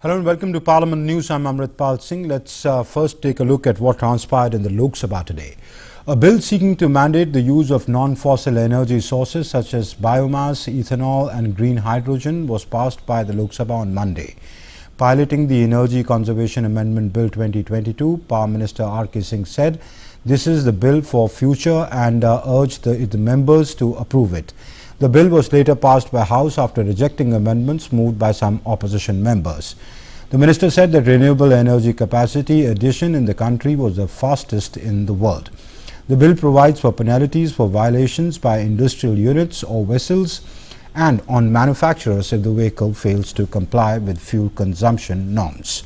Hello and welcome to Parliament News. I'm Amritpal Singh. Let's first take a look at what transpired in the Lok Sabha today. A bill seeking to mandate the use of non-fossil energy sources such as biomass, ethanol and green hydrogen was passed by the Lok Sabha on Monday. Piloting the Energy Conservation Amendment Bill 2022, Power Minister R.K. Singh said this is the bill for future and urged the members to approve it. The bill was later passed by House after rejecting amendments moved by some opposition members. The minister said that renewable energy capacity addition in the country was the fastest in the world. The bill provides for penalties for violations by industrial units or vessels and on manufacturers if the vehicle fails to comply with fuel consumption norms.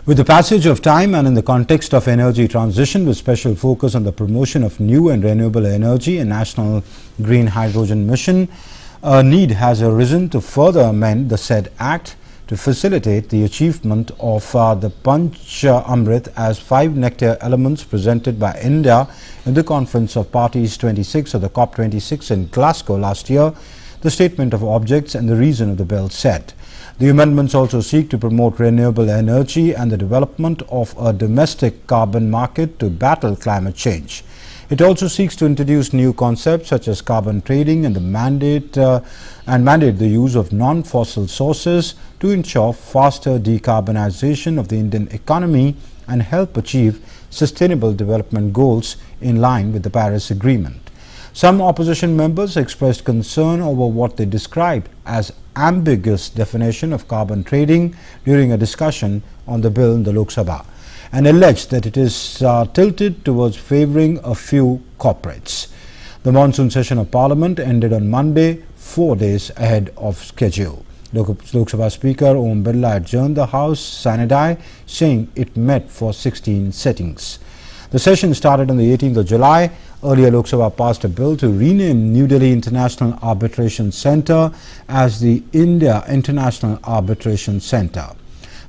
With the passage of time and in the context of energy transition with special focus on the promotion of new and renewable energy and national green hydrogen mission, a need has arisen to further amend the said act to facilitate the achievement of the Panch Amrit as 5 nectar elements presented by India in the Conference of Parties 26 of the COP26 in Glasgow last year, the statement of objects and the reason of the bill said. The amendments also seek to promote renewable energy and the development of a domestic carbon market to battle climate change. It also seeks to introduce new concepts such as carbon trading and mandate the use of non-fossil sources to ensure faster decarbonization of the Indian economy and help achieve sustainable development goals in line with the Paris Agreement. Some opposition members expressed concern over what they described as ambiguous definition of carbon trading during a discussion on the bill in the Lok Sabha and alleged that it is tilted towards favouring a few corporates. The monsoon session of Parliament ended on Monday, 4 days ahead of schedule. Lok Sabha Speaker Om Birla adjourned the House sine die, saying it met for 16 sittings. The session started on the 18th of July. Earlier, Lok Sabha passed a bill to rename New Delhi International Arbitration Centre as the India International Arbitration Centre.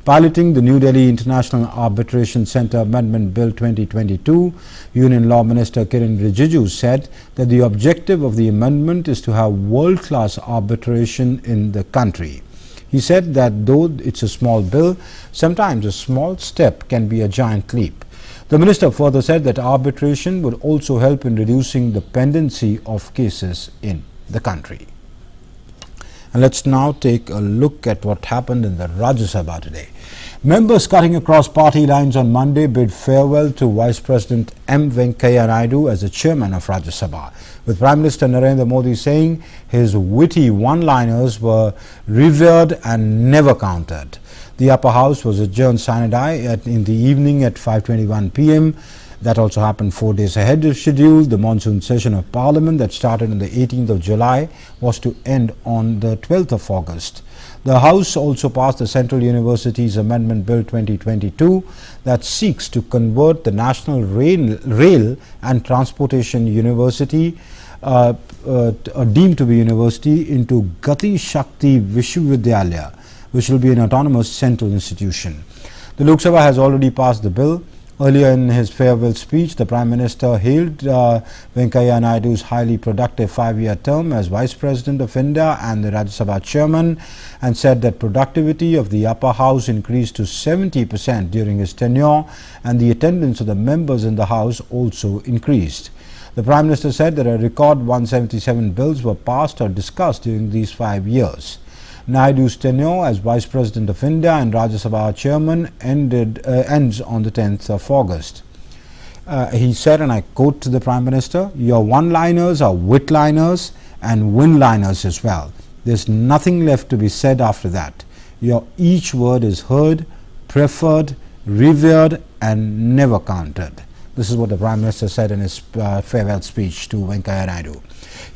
Piloting the New Delhi International Arbitration Centre Amendment Bill 2022, Union Law Minister Kiren Rijiju said that the objective of the amendment is to have world-class arbitration in the country. He said that though it's a small bill, sometimes a small step can be a giant leap. The minister further said that arbitration would also help in reducing the pendency of cases in the country. And let's now take a look at what happened in the Rajya Sabha today. Members cutting across party lines on Monday bid farewell to Vice President M. Venkaiah Naidu as the chairman of Rajya Sabha, with Prime Minister Narendra Modi saying his witty one-liners were revered and never countered. The upper house was adjourned sine die in the evening at 5:21 p.m. That also happened 4 days ahead of schedule. The monsoon session of Parliament that started on the 18th of July was to end on the 12th of August. The House also passed the Central Universities Amendment Bill 2022 that seeks to convert the National Rail and Transportation University, deemed to be university, into Gati Shakti Vishwavidyalaya, which will be an autonomous central institution. The Lok Sabha has already passed the bill. Earlier in his farewell speech, the Prime Minister hailed Venkaiah Naidu's highly productive 5-year term as Vice President of India and the Rajya Sabha Chairman and said that productivity of the upper house increased to 70% during his tenure and the attendance of the members in the House also increased. The Prime Minister said that a record 177 bills were passed or discussed during these 5 years. Naidu's tenure as Vice President of India and Rajya Sabha Chairman ends on the 10th of August. He said, and I quote to the Prime Minister, "Your one-liners are wit-liners and win-liners as well. There's nothing left to be said after that. Each word is heard, preferred, revered and never counted." This is what the Prime Minister said in his farewell speech to Venkaiah Naidu.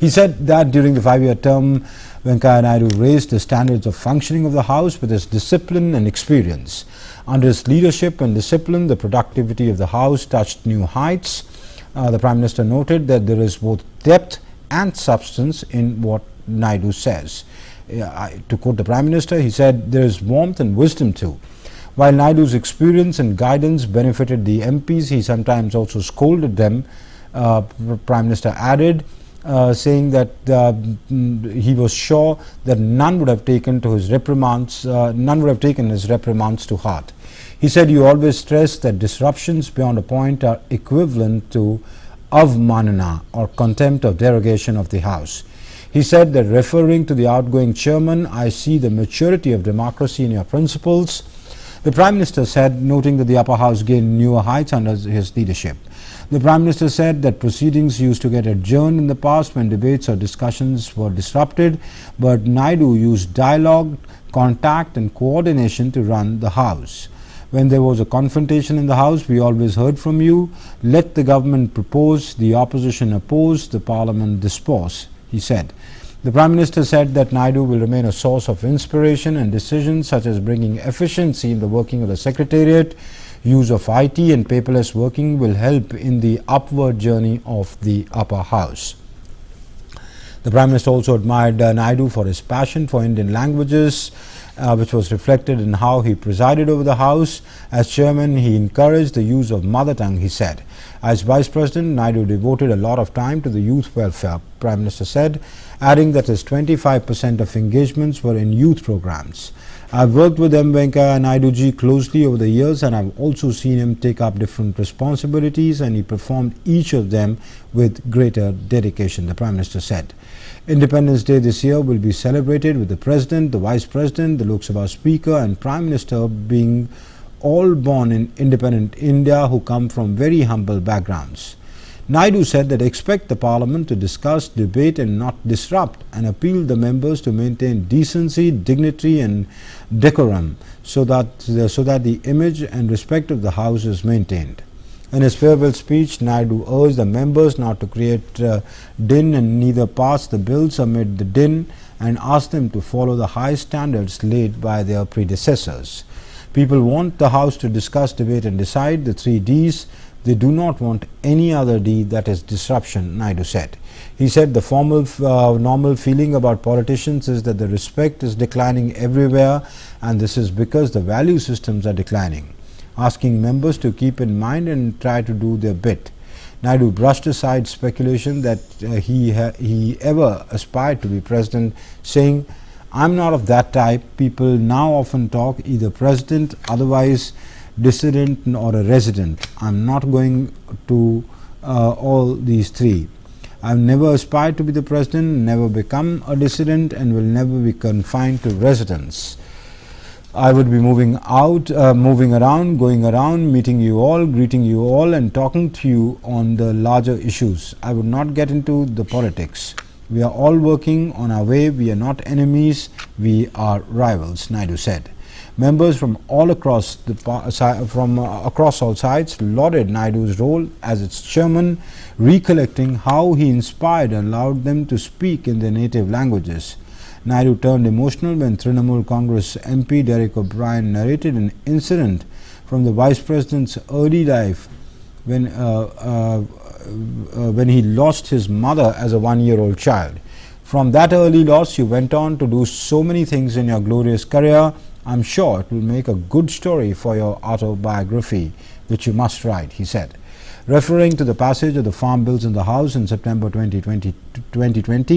He said that during the 5-year term, Venkaiah Naidu raised the standards of functioning of the House with his discipline and experience. Under his leadership and discipline, the productivity of the House touched new heights. The Prime Minister noted that there is both depth and substance in what Naidu says. To quote the Prime Minister, he said, "There is warmth and wisdom too." While Naidu's experience and guidance benefited the MPs, he sometimes also scolded them. Prime Minister added, saying that he was sure that none would have taken his reprimands to heart. He said, "You always stress that disruptions beyond a point are equivalent to avmanana, or contempt of derogation of the House." He said that, referring to the outgoing chairman, "I see the maturity of democracy in your principles." The Prime Minister said, noting that the upper house gained newer heights under his leadership. The Prime Minister said that proceedings used to get adjourned in the past when debates or discussions were disrupted, but Naidu used dialogue, contact and coordination to run the House. "When there was a confrontation in the House, we always heard from you. Let the government propose, the opposition oppose, the parliament dispose," he said. The Prime Minister said that Naidu will remain a source of inspiration, and decisions such as bringing efficiency in the working of the Secretariat, use of IT and paperless working will help in the upward journey of the upper house. The Prime Minister also admired Naidu for his passion for Indian languages, which was reflected in how he presided over the House. As chairman, he encouraged the use of mother tongue, he said. As Vice President, Naidu devoted a lot of time to the youth welfare, Prime Minister said, adding that his 25% of engagements were in youth programs. "I've worked with M. Venkaiah Naidu ji closely over the years, and I've also seen him take up different responsibilities, and he performed each of them with greater dedication," the Prime Minister said. Independence Day this year will be celebrated with the President, the Vice President, the Lok Sabha Speaker and Prime Minister being all born in independent India who come from very humble backgrounds. Naidu said that expect the Parliament to discuss, debate and not disrupt, and appealed the members to maintain decency, dignity and decorum so that the image and respect of the House is maintained. In his farewell speech, Naidu urged the members not to create din and neither pass the bills amid the din, and asked them to follow the high standards laid by their predecessors. People want the House to discuss, debate and decide, the 3 Ds. They do not want any other D, that is disruption, Naidu said. He said the normal feeling about politicians is that the respect is declining everywhere, and this is because the value systems are declining, asking members to keep in mind and try to do their bit. Naidu brushed aside speculation that he ever aspired to be president, saying, "I'm not of that type. People now often talk either president, otherwise dissident or a resident. I'm not going to all these 3. I've never aspired to be the president, never become a dissident, and will never be confined to residence. I would be moving around, going around, meeting you all, greeting you all and talking to you on the larger issues. I would not get into the politics. We are all working on our way. We are not enemies. We are rivals," Naidu said. Members from all across all sides lauded Naidu's role as its chairman, recollecting how he inspired and allowed them to speak in their native languages. Naidu turned emotional when Trinamool Congress MP Derek O'Brien narrated an incident from the Vice President's early life when he lost his mother as a 1-year-old child. "From that early loss, you went on to do so many things in your glorious career. I'm sure it will make a good story for your autobiography, which you must write," he said. Referring to the passage of the farm bills in the House in September 2020,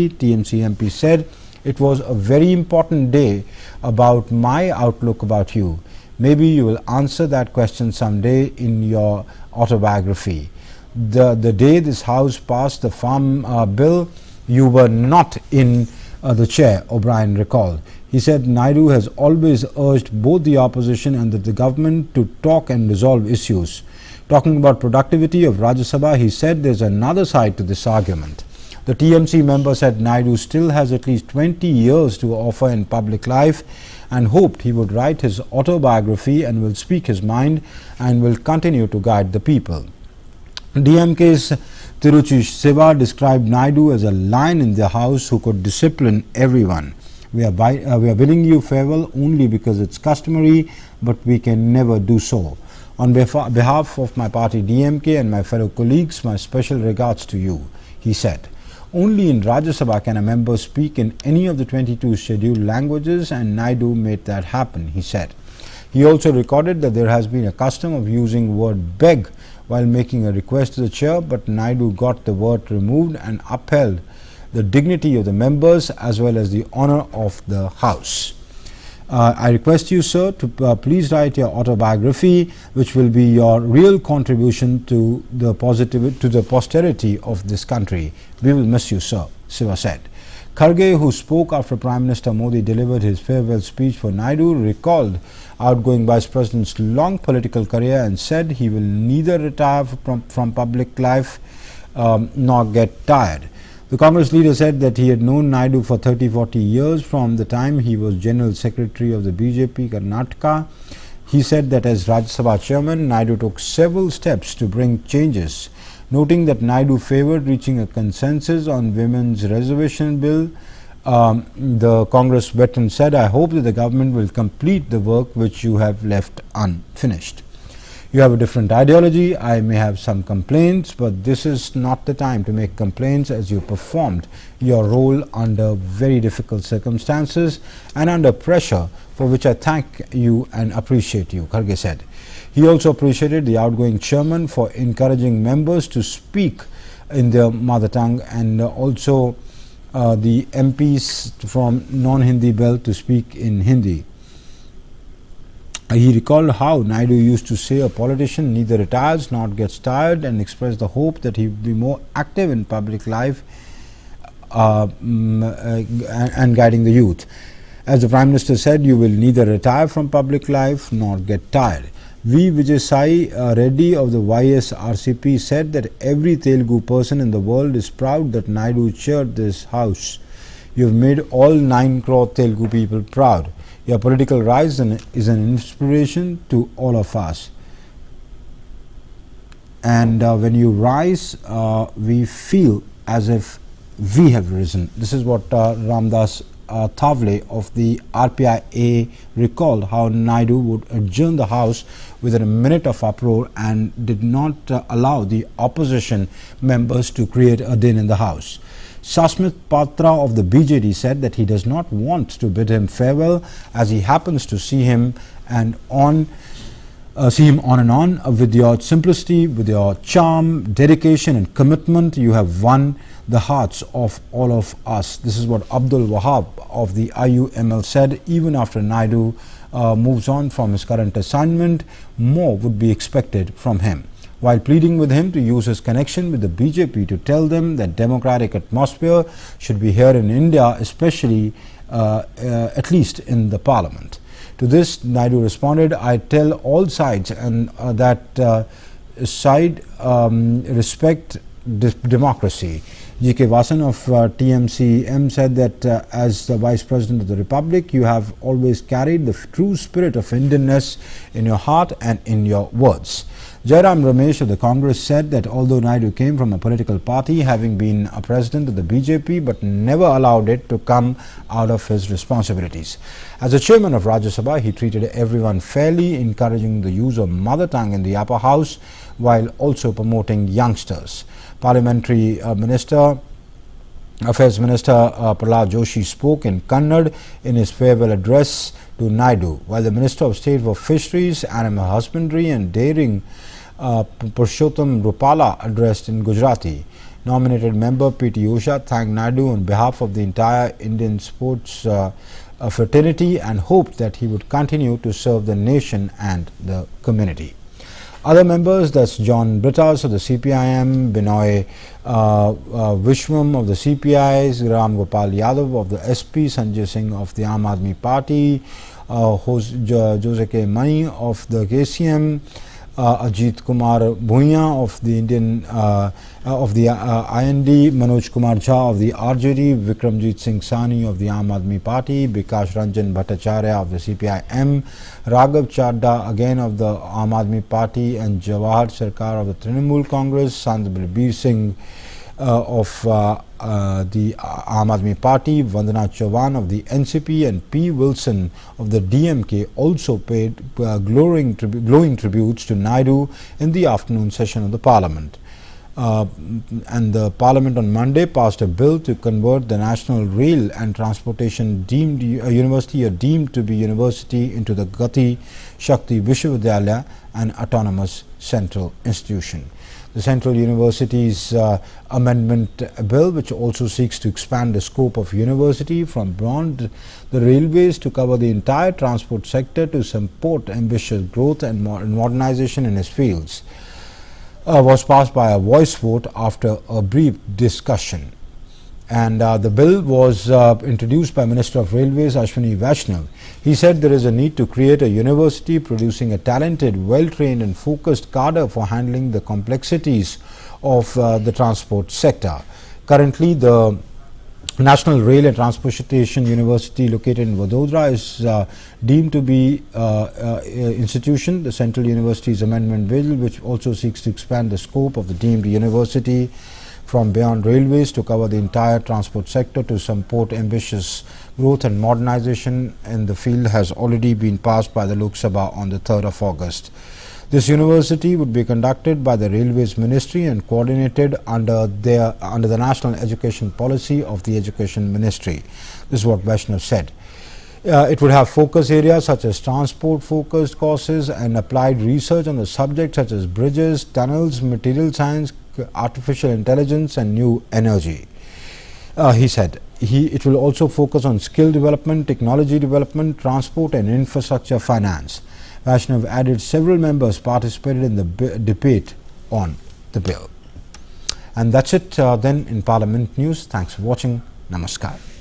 TMC MP said, "It was a very important day about my outlook about you. Maybe you will answer that question someday in your autobiography. The day this House passed the farm bill, you were not in the chair," O'Brien recalled. He said Naidu has always urged both the opposition and the government to talk and resolve issues. Talking about productivity of Rajya Sabha, he said there's another side to this argument. The TMC member said Naidu still has at least 20 years to offer in public life, and hoped he would write his autobiography and will speak his mind and will continue to guide the people. DMK's Tiruchi Siva described Naidu as a lion in the House who could discipline everyone. We are bidding you farewell only because it's customary, but we can never do so. On behalf of my party DMK and my fellow colleagues, my special regards to you," he said. Only in Rajya Sabha can a member speak in any of the 22 scheduled languages, and Naidu made that happen, he said. He also recorded that there has been a custom of using word beg while making a request to the chair, but Naidu got the word removed and upheld the dignity of the members as well as the honor of the House. I request you, sir, to please write your autobiography, which will be your real contribution to the posterity of this country. We will miss you, sir, Siva said. Kharge, who spoke after Prime Minister Modi delivered his farewell speech for Naidu, recalled outgoing Vice President's long political career and said he will neither retire from public life nor get tired. The Congress leader said that he had known Naidu for 30-40 years from the time he was General Secretary of the BJP Karnataka. He said that as Rajya Sabha chairman, Naidu took several steps to bring changes, noting that Naidu favoured reaching a consensus on women's reservation bill. The Congress veteran said, "I hope that the government will complete the work which you have left unfinished. You have a different ideology. I may have some complaints, but this is not the time to make complaints, as you performed your role under very difficult circumstances and under pressure, for which I thank you and appreciate you," Kharge said. He also appreciated the outgoing chairman for encouraging members to speak in their mother tongue, and also the MPs from non-Hindi belt to speak in Hindi. He recalled how Naidu used to say a politician neither retires nor gets tired, and expressed the hope that he would be more active in public life and guiding the youth. As the Prime Minister said, "You will neither retire from public life nor get tired." V. Vijay Sai Reddy of the YSRCP said that every Telugu person in the world is proud that Naidu chaired this House. "You have made all 9 crore Telugu people proud. Your political rise is an inspiration to all of us. And when you rise, we feel as if we have risen." This is what Ramdas Thavle of the RPIA recalled, how Naidu would adjourn the House within a minute of uproar and did not allow the opposition members to create a din in the House. Sasmit Patra of the BJD said that he does not want to bid him farewell, as he happens to see him on and on. With your simplicity, with your charm, dedication and commitment, you have won the hearts of all of us. This is what Abdul Wahab of the IUML said. Even after Naidu moves on from his current assignment, more would be expected from him, while pleading with him to use his connection with the BJP to tell them that democratic atmosphere should be here in India, especially at least in the parliament. To this, Naidu responded, "I tell all sides and that side respect democracy." G.K. Vasan of TMC-M said that as the Vice President of the Republic, you have always carried the true spirit of Indianness in your heart and in your words. Jairam Ramesh of the Congress said that although Naidu came from a political party, having been a president of the BJP, but never allowed it to come out of his responsibilities. As the chairman of Rajya Sabha, he treated everyone fairly, encouraging the use of mother tongue in the upper house, while also promoting youngsters. Parliamentary Affairs Minister Prahlad Joshi spoke in Kannada in his farewell address to Naidu, while the Minister of State for Fisheries, Animal Husbandry and Dairying Purushottam Rupala addressed in Gujarati. Nominated member P.T. Usha thanked Naidu on behalf of the entire Indian sports fraternity and hoped that he would continue to serve the nation and the community. Other members, that's John Brittas of the CPIM, Binoy Vishwam of the CPI, Ram Gopal Yadav of the SP, Sanjay Singh of the Aam Aadmi Party, Jose K. Mani of the KCM, Ajit Kumar Bhuiya of the IND, Manoj Kumar Jha of the RJD, Vikramjit Singh Sani of the Aam Aadmi Party, Bikash Ranjan Bhattacharya of the CPI-M, Raghav Chadda again of the Aam Aadmi Party, and Jawahar Sarkar of the Trinamool Congress, Sant Balbir Singh of the Aam Aadmi Party, Vandana Chauhan of the NCP and P. Wilson of the DMK also paid glowing tributes to Naidu in the afternoon session of the Parliament. and the Parliament on Monday passed a bill to convert the National Rail and Transportation University, deemed to be university, into the Gati Shakti Vishwavidyalaya, an autonomous central institution. The Central University's Amendment Bill, which also seeks to expand the scope of university from beyond the railways to cover the entire transport sector to support ambitious growth and modernization in its fields, was passed by a voice vote after a brief discussion. And the bill was introduced by Minister of Railways Ashwini Vaishnav. He said there is a need to create a university producing a talented, well-trained and focused cadre for handling the complexities of the transport sector. Currently, the National Rail and Transportation University, located in Vadodara, is deemed to be institution. The Central University's Amendment Bill, which also seeks to expand the scope of the deemed university from beyond railways to cover the entire transport sector to support ambitious growth and modernization in the field, has already been passed by the Lok Sabha on the 3rd of August. This university would be conducted by the Railways Ministry and coordinated under the National Education Policy of the Education Ministry. This is what Vaishnav said. It would have focus areas such as transport-focused courses and applied research on the subjects such as bridges, tunnels, material science, artificial intelligence and new energy. He said it will also focus on skill development, technology development, transport and infrastructure finance. Vaishnav added several members participated in the debate on the bill. And that's it then in Parliament News. Thanks for watching. Namaskar.